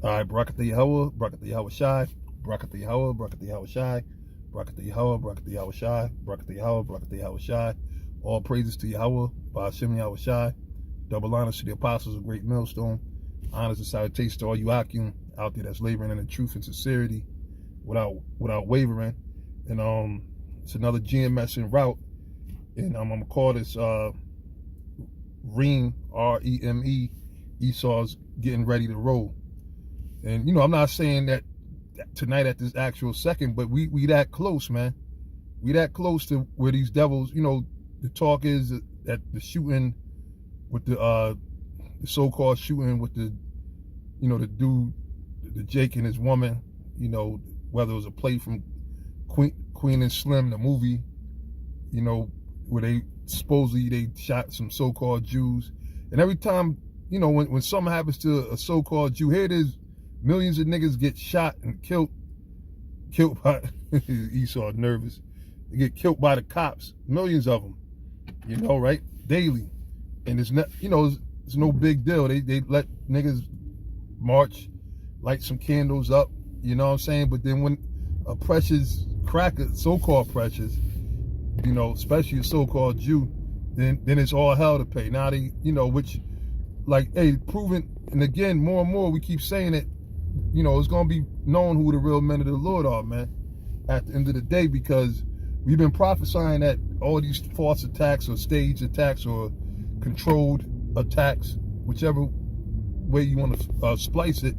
All right, Barak Yahweh, Barak Yahweh Shai, Barak Yahweh, Barak Yahweh Shai, Barak Yahweh, Barak Yahweh Shai, Barak Yahweh, Barak Yahweh Shai. All praises to Yahweh, Ba'ashem Yahweh Shai. Double honors to the apostles of Great Millstone. Honors and salutations to all you Akim out there that's laboring in the truth and sincerity without wavering. And it's another GMS en route. And I'm gonna call this R.E.M.E. R.E.M.E. Esau's getting ready to roll. And I'm not saying that tonight at this actual second, but we that close, man. We that close to where these devils, the talk is that the shooting with the so-called shooting with the dude, the Jake and his woman, whether it was a play from Queen and Slim, the movie, where they supposedly shot some so-called Jews. And every time, when something happens to a so-called Jew, here it is, millions of niggas get shot and killed by Esau nervous. They get killed by the cops, millions of them, right? Daily. And it's not, it's no big deal. They let niggas march, light some candles up, you know what I'm saying? But then when a precious cracker, so-called precious, especially a so-called Jew, then it's all hell to pay. Now they, which, like, hey, proven, and again, more and more we keep saying it, it's gonna be known who the real men of the Lord are, man, at the end of the day, because we've been prophesying that all these false attacks or staged attacks or controlled attacks, whichever way you want to splice it,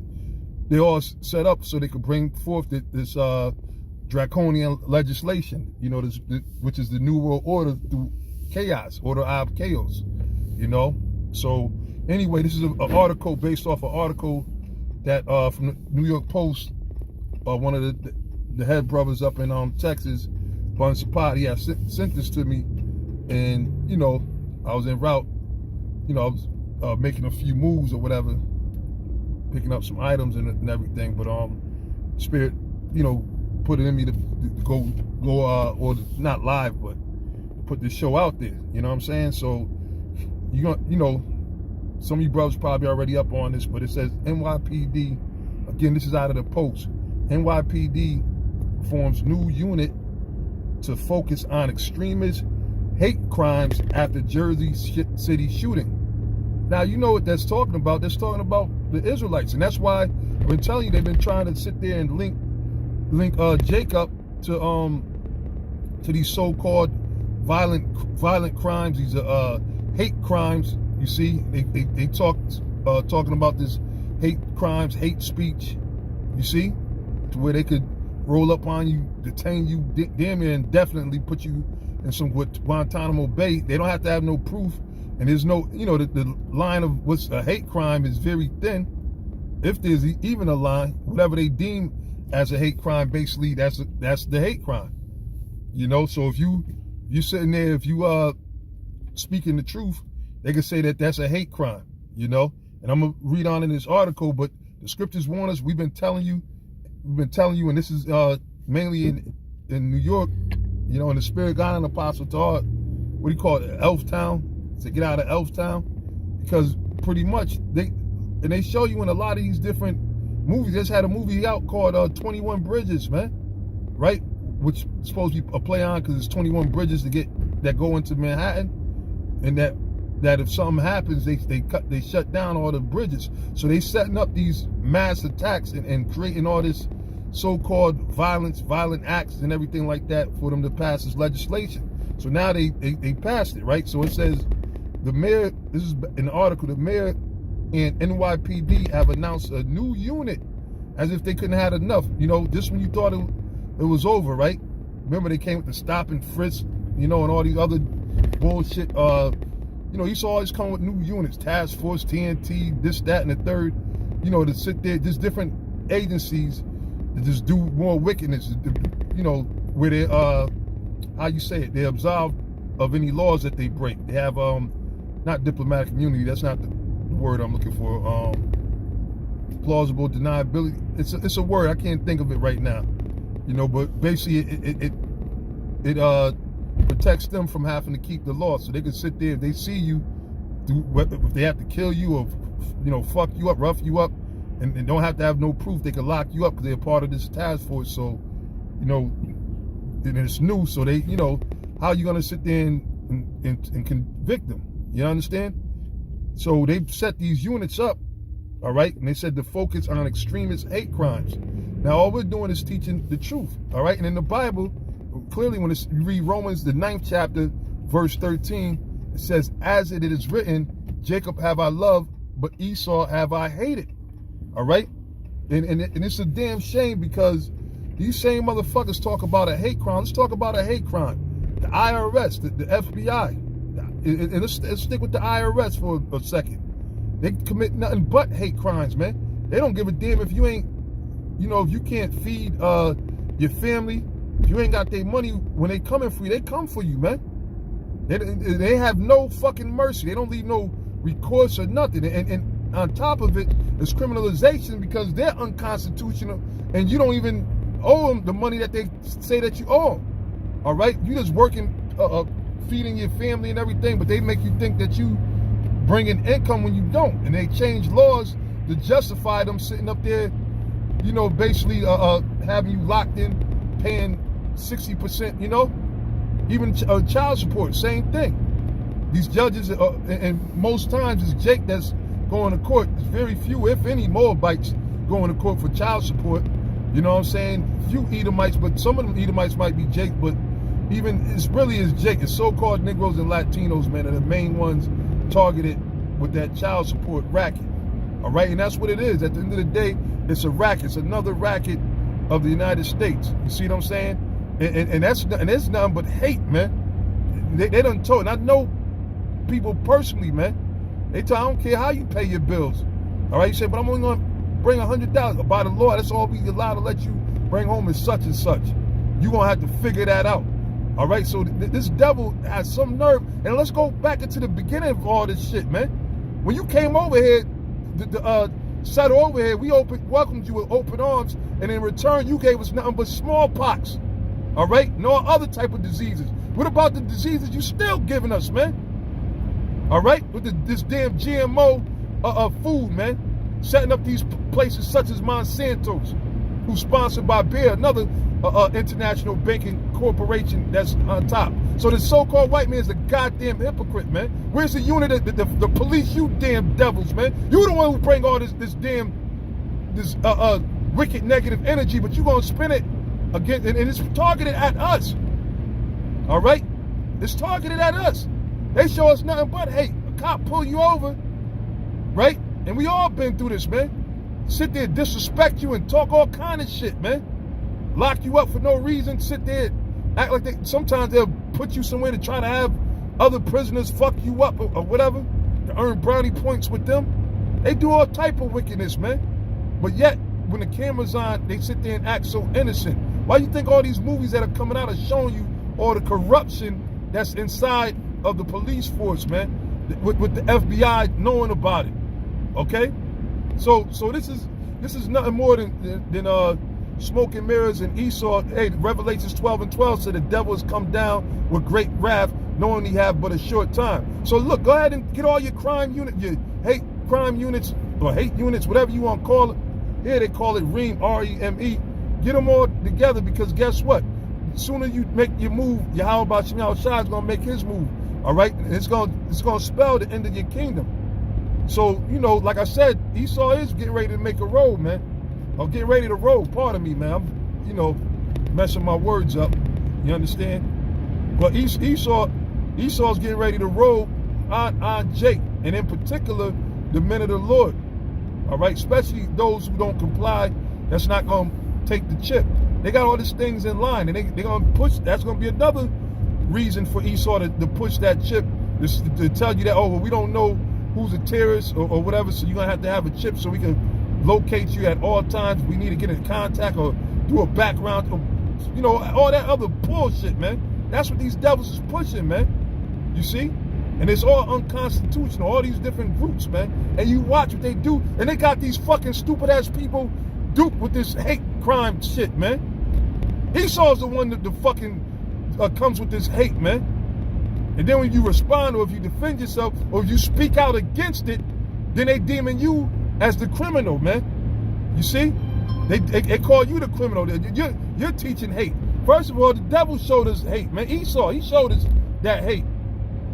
they all set up so they could bring forth this draconian legislation, which is the New World Order through chaos, order of chaos, So anyway, this is an article based off an article that from the New York Post, one of the head brothers up in Texas, Bun Sapat, he had sent this to me, and I was en route, I was making a few moves or whatever, picking up some items and everything, but Spirit, put it in me to go or not live, but put this show out there, you know what I'm saying? So some of you brothers probably already up on this, but it says NYPD, again, this is out of the Post, NYPD forms new unit to focus on extremist hate crimes after Jersey City shooting. Now, you know what that's talking about. That's talking about the Israelites. And that's why I've been telling you, they've been trying to sit there and link Jacob to these so-called violent crimes, these hate crimes. You see, they talking about this hate crimes, hate speech, you see, to where they could roll up on you, detain you, damn near indefinitely, put you in some Guantanamo Bay. They don't have to have no proof, and there's no, the line of what's a hate crime is very thin, if there's even a line. Whatever they deem as a hate crime, basically that's the hate crime, So if you sitting there, if you speaking the truth, they can say that that's a hate crime, And I'm gonna read on in this article, but the scriptures warn us. We've been telling you, and this is mainly in New York, in the Spirit God and Apostle Todd, what do you call it, Elf Town, to get out of Elf Town, because pretty much they show you in a lot of these different movies. They just had a movie out called 21 Bridges, man, right? Which is supposed to be a play on because it's 21 bridges that go into Manhattan, and that if something happens, they shut down all the bridges. So they setting up these mass attacks and creating all this so-called violent acts and everything like that for them to pass this legislation. So now they passed it, right? So it says the mayor, this is in the article, the mayor and NYPD have announced a new unit as if they couldn't have enough. Just when you thought it was over, right? Remember they came with the stop and frisk, and all these other bullshit. You saw always come with new units, task force, TNT, this, that, and the third, to sit there, just different agencies to just do more wickedness, where they, how you say it, they're absolved of any laws that they break. They have, not diplomatic immunity, that's not the word I'm looking for, plausible deniability. It's a word, I can't think of it right now, but basically it protects them from having to keep the law, so they can sit there. If they see you, if they have to kill you or fuck you up, rough you up, and don't have to have no proof. They can lock you up because they're part of this task force. So, you know, and it's new. So they, you know, how you gonna sit there and convict them? You understand? So they've set these units up, all right? And they said to focus on extremist hate crimes. Now, all we're doing is teaching the truth, all right? And in the Bible, clearly when you read Romans, the 9th chapter, verse 13, it says, as it is written, Jacob have I loved, but Esau have I hated, all right? And it's a damn shame because these same motherfuckers talk about a hate crime. Let's talk about a hate crime. The IRS, the FBI, and let's stick with the IRS for a second. They commit nothing but hate crimes, man. They don't give a damn if you ain't, you know, if you can't feed your family, if you ain't got their money. When they coming for you, they come for you, man. They have no fucking mercy. They don't leave no recourse or nothing. And on top of it, it's criminalization because they're unconstitutional, and you don't even owe them the money that they say that you owe them. All right, you just working, feeding your family and everything, but they make you think that you bring in income when you don't, and they change laws to justify them sitting up there, you know, basically having you locked in, paying 60%, you know, even child support, same thing. These judges, and most times it's Jake that's going to court. There's very few, if any, Moabites going to court for child support. You know what I'm saying? Few Edomites, but some of them Edomites might be Jake, but even it's really is Jake. It's so-called Negroes and Latinos, man, are the main ones targeted with that child support racket. All right, and that's what it is. At the end of the day, it's a racket. It's another racket of the United States. You see what I'm saying? And that's nothing but hate, man. They done told, and I know people personally, man. They tell, I don't care how you pay your bills. All right, you say, but I'm only gonna bring $100. By the law, that's all we allowed to let you bring home is such and such. You're gonna have to figure that out. All right, so this devil has some nerve. And let's go back into the beginning of all this shit, man. When you came over here, settled over here, we welcomed you with open arms, and in return, you gave us nothing but smallpox. All right, no other type of diseases. What about the diseases you still giving us, man? All right, with this damn GMO food, man. Setting up these places such as Monsanto's, who's sponsored by Bear, another international banking corporation that's on top. So the so-called white man is a goddamn hypocrite, man. Where's the unit of the police, you damn devils, man? You the one who bring all this wicked negative energy, but you gonna spin it again, and it's targeted at us. All right? It's targeted at us. They show us nothing but hate. A cop pull you over, right? And we all been through this, man. Sit there, disrespect you, and talk all kind of shit, man. Lock you up for no reason. Sit there, act like sometimes they'll put you somewhere to try to have other prisoners fuck you up or whatever, to earn brownie points with them. They do all type of wickedness, man. But yet, when the camera's on, they sit there and act so innocent. Why you think all these movies that are coming out are showing you all the corruption that's inside of the police force, man, with the FBI knowing about it? Okay, so this is nothing more than smoke and mirrors and Esau. Hey, Revelations 12:12 said the devil has come down with great wrath, knowing he have but a short time. So look, go ahead and get all your crime unit, your hate crime units or hate units, whatever you want to call it. Here they call it R.E.M.E, R-E.M.E. Get them all together, because guess what? The sooner you make your move, Yahweh Shai is gonna make his move. All right, and it's gonna spell the end of your kingdom. So, you know, like I said, Esau is getting ready to make a road, man. Or getting ready to roll, pardon me, man. I'm, you know, messing my words up. You understand? But Esau's getting ready to roll on Jake, and in particular, the men of the Lord. All right, especially those who don't comply, that's not going to take the chip. They got all these things in line, and they're going to push. That's going to be another reason for Esau to push that chip, to tell you that, oh, well, we don't know who's a terrorist or whatever, so you're going to have a chip so we can locate you at all times. We need to get in contact or do a background, or, you know, all that other bullshit, man. That's what these devils is pushing, man. You see? And it's all unconstitutional, all these different groups, man. And you watch what they do, and they got these fucking stupid-ass people duped with this hate crime shit, man. Esau's the one that the fucking comes with this hate, man. And then when you respond, or if you defend yourself, or if you speak out against it, then they deeming you as the criminal, man. You see? They call you the criminal. You're teaching hate. First of all, the devil showed us hate, man. Esau, he showed us that hate,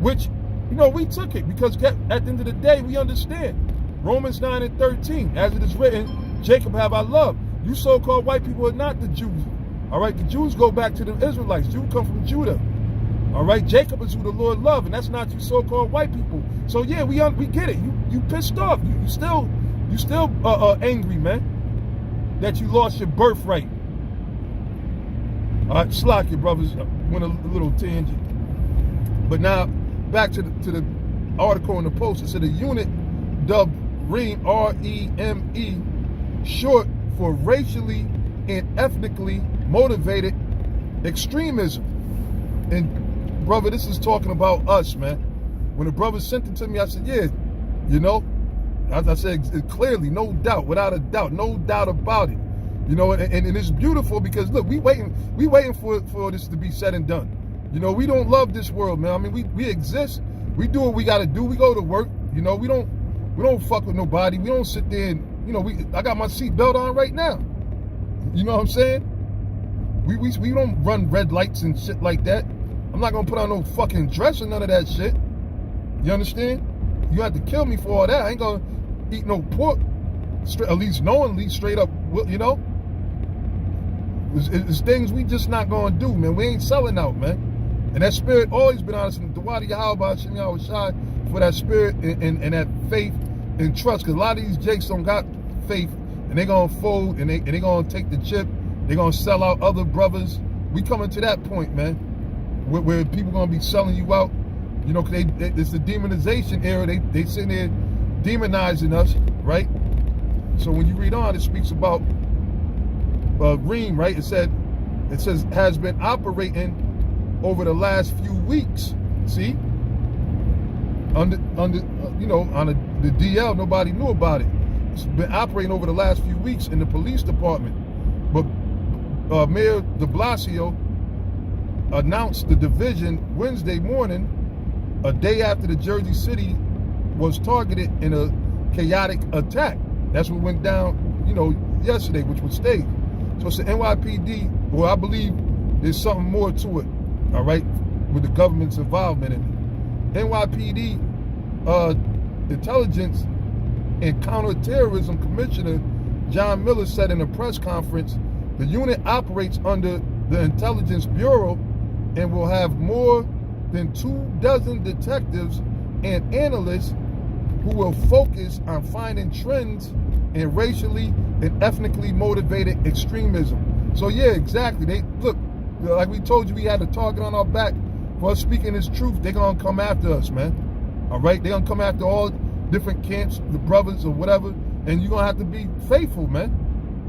which, we took it because at the end of the day, we understand. Romans 9:13, as it is written, Jacob have I loved. You so-called white people are not the Jews. All right, the Jews go back to the Israelites. Jews come from Judah. All right, Jacob is who the Lord loved, and that's not you so-called white people. So yeah, we get it. You pissed off. You still angry, man, that you lost your birthright. All right, slack your brothers. Went a little tangent, but now back to the article in the Post. It said a unit dubbed R.E.M.E, R-E.M.E, short for racially and ethnically motivated extremism. And brother, this is talking about us, man. When the brother sent it to me, I said, yeah, as I said clearly, no doubt, without a doubt, no doubt about it. And it's beautiful because look, we waiting for this to be said and done. We don't love this world, man. I mean, we exist. We do what we got to do. We go to work. We don't fuck with nobody. We don't sit there and I got my seatbelt on right now. You know what I'm saying? We don't run red lights and shit like that. I'm not gonna put on no fucking dress or none of that shit. You understand? You have to kill me for all that. I ain't gonna eat no pork, at least knowingly, straight up. It's things we just not gonna do, man. We ain't selling out, man. And that spirit always been honest. And Dawadi Yahweh Shem Yahweh Shai for that spirit and that faith and trust. Because a lot of these jakes don't got faith, and they gonna fold and they gonna take the chip. They gonna sell out other brothers. We coming to that point, man, where people gonna be selling you out. Cause it's the demonization era. They sitting there demonizing us, right? So when you read on, it speaks about R.E.M.E, right? It says has been operating over the last few weeks. See, on the DL, nobody knew about it. It's been operating over the last few weeks in the police department. But Mayor de Blasio announced the division Wednesday morning, a day after the Jersey City was targeted in a chaotic attack. That's what went down, yesterday, which was staged. So it's the NYPD. Well, I believe there's something more to it, all right, with the government's involvement in it. NYPD Intelligence and Counterterrorism Commissioner John Miller said in a press conference, the unit operates under the Intelligence Bureau and will have more than 24 detectives and analysts who will focus on finding trends in racially and ethnically motivated extremism. So yeah, exactly. Look, like we told you, we had a target on our back for us speaking this truth. They're gonna come after us, man. All right, they're gonna come after all different camps, the brothers or whatever, and you're gonna have to be faithful, man.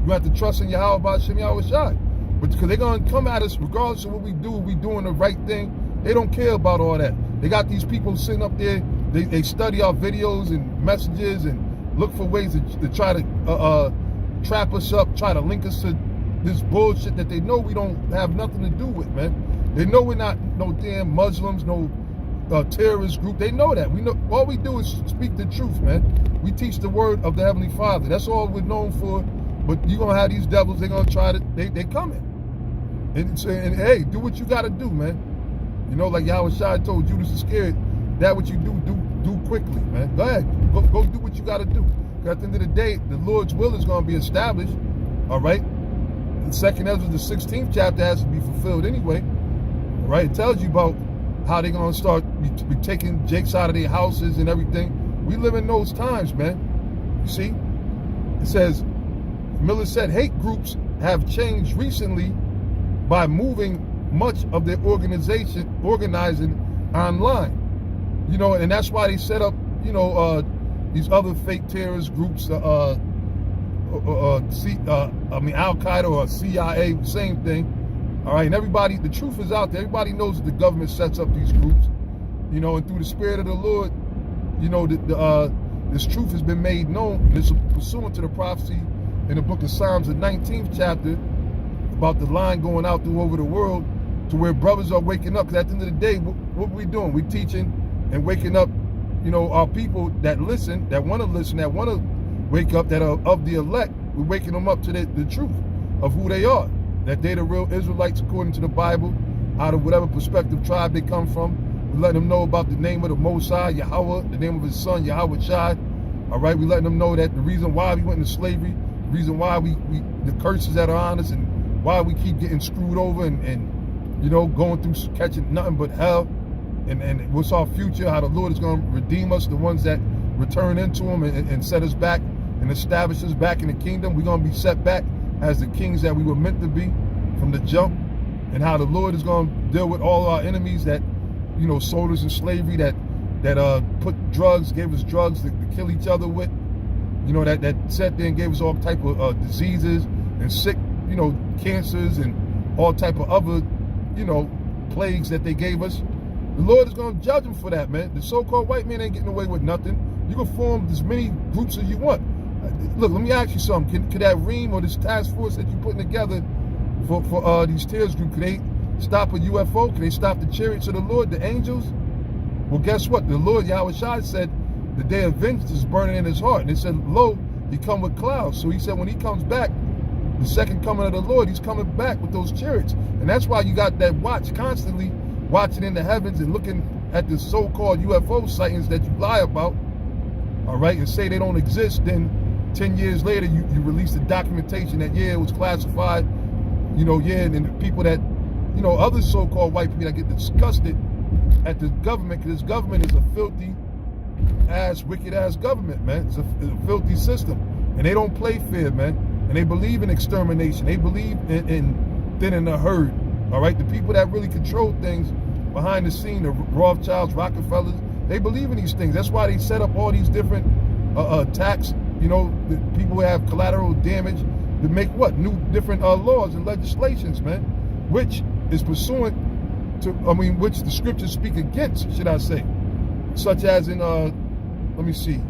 You have to trust in Yahweh Shem Yahweh Shai. But because they're gonna come at us regardless of what we do, we doing the right thing. They don't care about all that. They got these people sitting up there, they study our videos and messages and look for ways to try to trap us up, try to link us to this bullshit that they know we don't have nothing to do with, man. They know we're not no damn Muslims, no terrorist group. They know that. We know all we do is speak the truth, man. We teach the word of the Heavenly Father. That's all we're known for. But you're gonna have these devils, they're gonna try to, they coming. And hey, do what you gotta do, man. Like Yahweh Shai told Judas Iscariot, that what you do quickly, man. Go ahead, go do what you gotta do. Because at the end of the day, the Lord's will is gonna be established, all right? The 2nd Ezra, the 16th chapter has to be fulfilled anyway, all right? It tells you about how they're gonna start be taking jakes out of their houses and everything. We live in those times, man. You see? It says, Miller said hate groups have changed recently by moving much of their organizing online. And that's why they set up, these other fake terrorist groups, Al Qaeda or CIA, same thing. All right, and everybody, the truth is out there. Everybody knows that the government sets up these groups, and through the Spirit of the Lord, this truth has been made known. And it's pursuant to the prophecy in the book of Psalms, the 19th chapter, about the line going out through over the world to where brothers are waking up. Because at the end of the day, what we doing? We teaching and waking up, our people that listen, that want to listen, that want to wake up, that are of the elect, We're waking them up to the truth of who they are, that they're the real Israelites according to the Bible, out of whatever perspective tribe they come from. We're letting them know about the name of the Most High, Yahweh, the name of his son, Yahweh Shai. All right, we're letting them know that the reason why we went into slavery, the reason why the curses that are on us, and why we keep getting screwed over and you know, going through catching nothing but hell, and what's our future, how the Lord is going to redeem us, the ones that return into him and set us back and establish us back in the kingdom. We're going to be set back as the kings that we were meant to be from the jump, and how the Lord is going to deal with all our enemies that, you know, sold us in slavery, that put drugs, gave us drugs to kill each other with, you know, that sat there and gave us all type of diseases and sick, you know, cancers and all type of other, you know, plagues that they gave us. The Lord is going to judge them for that, man. The so-called white man ain't getting away with nothing. You can form as many groups as you want. Look, let me ask you something. Could that R.E.M.E or this task force that you're putting together for these terrorist groups, could they stop a UFO? Can they stop the chariots of the Lord, the angels? Well, guess what? The Lord, Yahweh Shai, said the day of vengeance is burning in his heart. And it said, lo, he come with clouds. So he said when he comes back, the second coming of the Lord, he's coming back with those chariots. And that's why you got that watch constantly watching in the heavens and looking at the so-called UFO sightings that you lie about, all right, and say they don't exist. Then 10 years later, you release the documentation that, yeah, it was classified, you know, yeah, and then the people that, you know, other so-called white people that get disgusted at the government, because this government is a filthy ass, wicked ass government, man. It's a filthy system, and they don't play fair, man. And they believe in extermination. They believe in thinning the herd. All right, the people that really control things behind the scene, the Rothschilds, Rockefellers, they believe in these things. That's why they set up all these different tax, you know, the people who have collateral damage to make what? New different laws and legislations, man, which is pursuant to, which the scriptures speak against, should I say, such as in, let me see,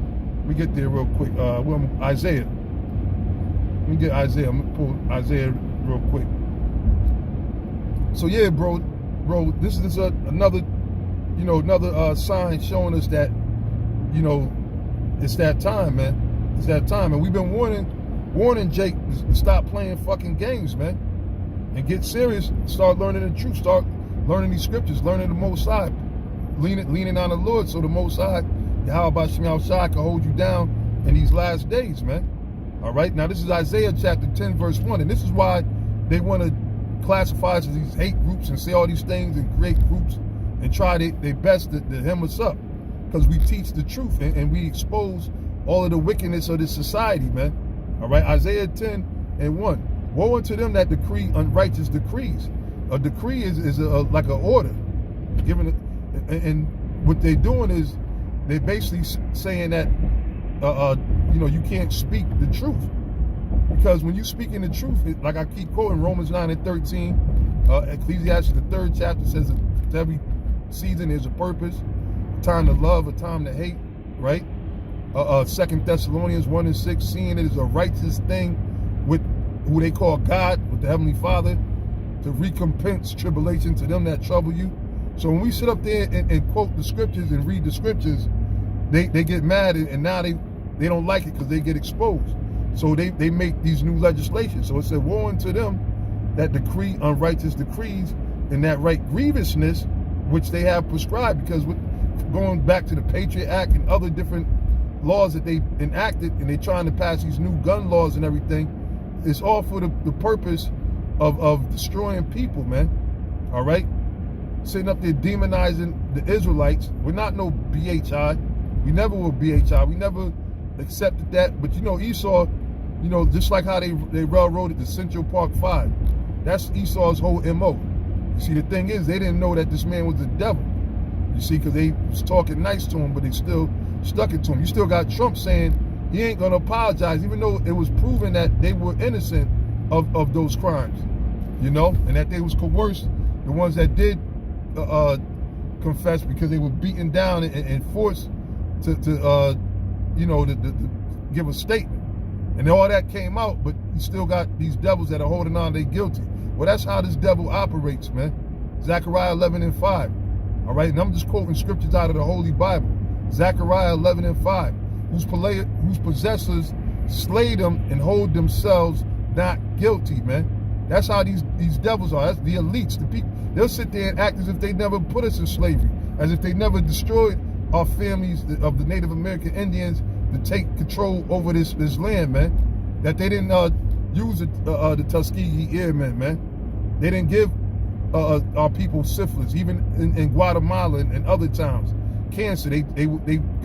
we get there real quick, Isaiah. Let me get Isaiah, I'm gonna pull Isaiah real quick. So yeah, bro, this is another, you know, another sign showing us that, you know, it's that time, man. It's that time, and we've been warning Jake to stop playing fucking games, man, and get serious. Start learning the truth. Start learning these scriptures. Learning the Most High. Leaning on the Lord, so the Most High, Yahweh Shai, can hold you down in these last days, man. All right. Now this is Isaiah chapter 10, verse 1, and this is why they want to classify us as these hate groups and say all these things and create groups and try their best to hem us up, because we teach the truth and we expose all of the wickedness of this society, man. All right, Isaiah 10:1. Woe unto them that decree unrighteous decrees. A decree is like an order given, and what they're doing is they're basically saying that you know, you can't speak the truth. Because when you speak in the truth, like I keep quoting Romans 9:13, Ecclesiastes the 3rd chapter says to every season there's a purpose, a time to love, a time to hate, right? 2 Thessalonians 1:6, seeing it as a righteous thing with who they call God, with the Heavenly Father, to recompense tribulation to them that trouble you. So when we sit up there and quote the scriptures and read the scriptures, they get mad, and now they don't like it because they get exposed. So they make these new legislations. So it said, woe unto them that decree unrighteous decrees, and that right grievousness which they have prescribed. Because with going back to the Patriot Act and other different laws that they enacted, and they're trying to pass these new gun laws and everything, it's all for the purpose of destroying people, man. All right? Sitting up there demonizing the Israelites. We're not no BHI. We never were BHI. We never accepted that. But you know, Esau, you know, just like how they railroaded the Central Park 5. That's Esau's whole MO. You see, the thing is, they didn't know that this man was the devil. You see, because they was talking nice to him, but they still stuck it to him. You still got Trump saying he ain't going to apologize, even though it was proven that they were innocent of those crimes, you know, and that they was coerced, the ones that did confess, because they were beaten down and forced to you know, to give a statement. And all that came out, but you still got these devils that are holding on, they guilty. Well, that's how this devil operates, man. Zechariah 11:5. All right, and I'm just quoting scriptures out of the Holy Bible. Zechariah 11:5. Whose possessors slay them and hold themselves not guilty, man. That's how these devils are. That's the elites, the people. They'll sit there and act as if they never put us in slavery, as if they never destroyed our families of the Native American Indians to take control over this land, man. That they didn't use the Tuskegee Airmen, man. They didn't give our people syphilis, even in Guatemala and other towns. Cancer, they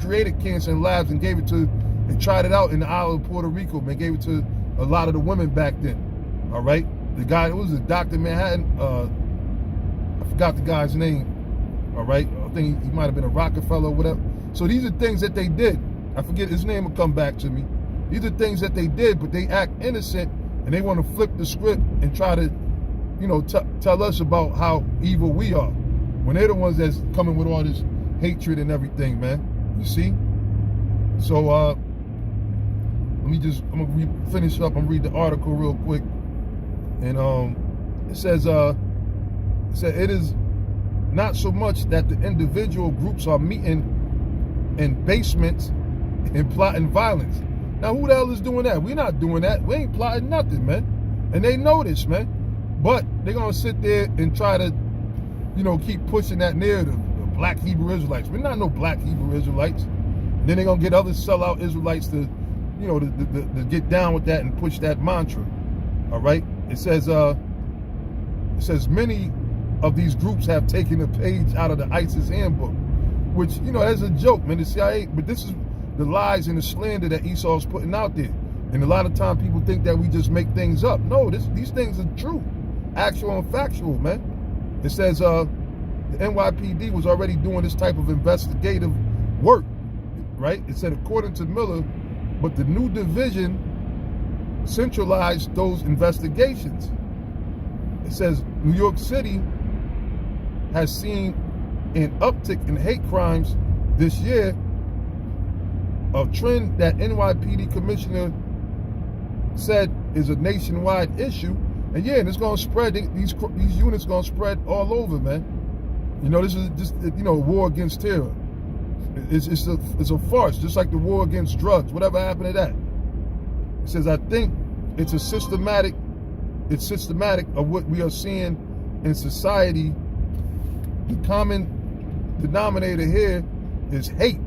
created cancer in labs and gave it to, they tried it out in the island of Puerto Rico, man. Gave it to a lot of the women back then. All right, the guy, it was a Dr. Manhattan. I forgot the guy's name. All right, I think he might have been a Rockefeller or whatever. So these are things that they did. I forget his name will come back to me. These are things that they did, but they act innocent and they want to flip the script and try to, you know, tell us about how evil we are, when they're the ones that's coming with all this hatred and everything, man. You see? So I'm gonna finish up and read the article real quick. And it says it is not so much that the individual groups are meeting in basements and plotting violence. Now, who the hell is doing that? We're not doing that. We ain't plotting nothing, man. And they know this, man. But they're gonna sit there and try to, you know, keep pushing that narrative. Black Hebrew Israelites. We're not no black Hebrew Israelites. And then they're gonna get other sellout Israelites to, you know, to get down with that and push that mantra. All right. It says many of these groups have taken a page out of the ISIS handbook, which, you know, that's a joke, man. The CIA, but this is the lies and the slander that Esau's putting out there. And a lot of time people think that we just make things up. No, these things are true, actual and factual, man. It says the NYPD was already doing this type of investigative work, right? It said, according to Miller, but the new division centralized those investigations. It says New York City has seen an uptick in hate crimes this year, a trend that NYPD commissioner said is a nationwide issue. And yeah, and it's going to spread, these units going to spread all over, man. You know, this is just, you know, a war against terror. It's a farce, just like the war against drugs. Whatever happened to that? It says, I think it's systematic of what we are seeing in society. The common denominator here is hate.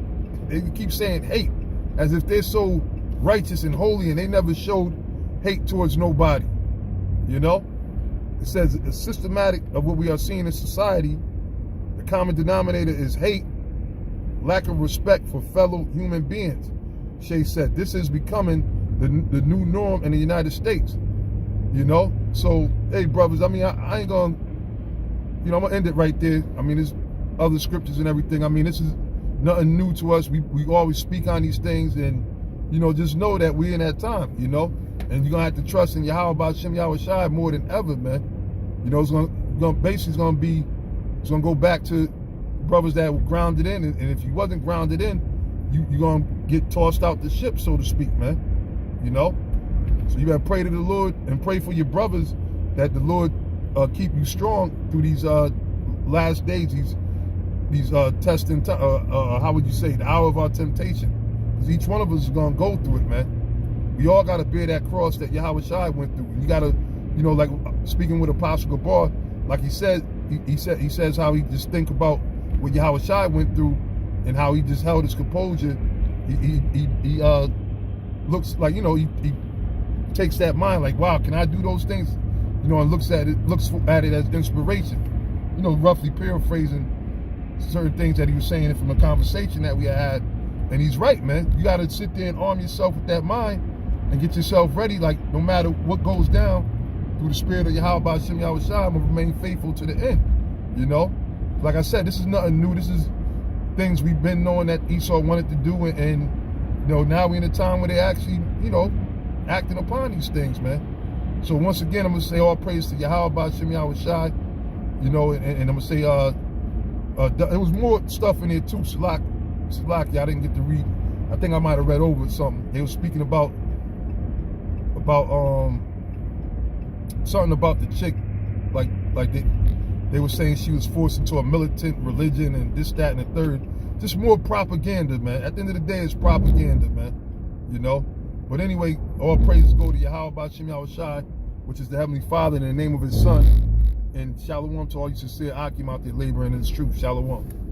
They keep saying hate, as if they're so righteous and holy and they never showed hate towards nobody. You know? It says it's systematic of what we are seeing in society. The common denominator is hate, lack of respect for fellow human beings. Shay said, this is becoming the new norm in the United States. You know? So, hey, brothers, I mean, I ain't gonna, you know, I'm gonna end it right there. I mean, there's other scriptures and everything. I mean, this is nothing new to us. We always speak on these things, and, you know, just know that we're in that time, you know? And you're gonna have to trust in Yahweh B'Shem Yahweh Shai more than ever, man. You know, it's gonna go back to brothers that were grounded in, and if you wasn't grounded in, you're gonna get tossed out the ship, so to speak, man. You know? So you gotta pray to the Lord and pray for your brothers that the Lord keep you strong through these last days, these testing, how would you say, the hour of our temptation. Because each one of us is gonna go through it, man. We all gotta bear that cross that Yahweh Shai went through. You gotta, you know, like speaking with Apostle Gabar, like he said, he says how he just think about what Yahweh Shai went through and how he just held his composure. He looks like, you know, he takes that mind like, wow, can I do those things? You know, and looks at it as inspiration. You know, roughly paraphrasing certain things that he was saying from a conversation that we had. And he's right, man. You got to sit there and arm yourself with that mind and get yourself ready. Like, no matter what goes down, through the spirit of Yahweh B'Shem Yahweh Shai, I'm going to remain faithful to the end. You know? Like I said, this is nothing new. This is things we've been knowing that Esau wanted to do. And you know, now we're in a time where they actually, you know, acting upon these things, man. So once again, I'm going to say all praise to Yahweh B'Shem Yahweh Shai. You know, and I'm going to say, there was more stuff in there too. Salaki, I didn't get to read. I think I might have read over something. They were speaking about something about the chick, like they were saying she was forced into a militant religion and this, that, and the third. Just more propaganda, man. At the end of the day, it's propaganda, man. You know, But anyway, all praises go to Yahweh B'Shem Yahushai, which is the Heavenly Father, in the name of His Son. And shalom to all you sincere Akim out there laboring in His truth. Shalom.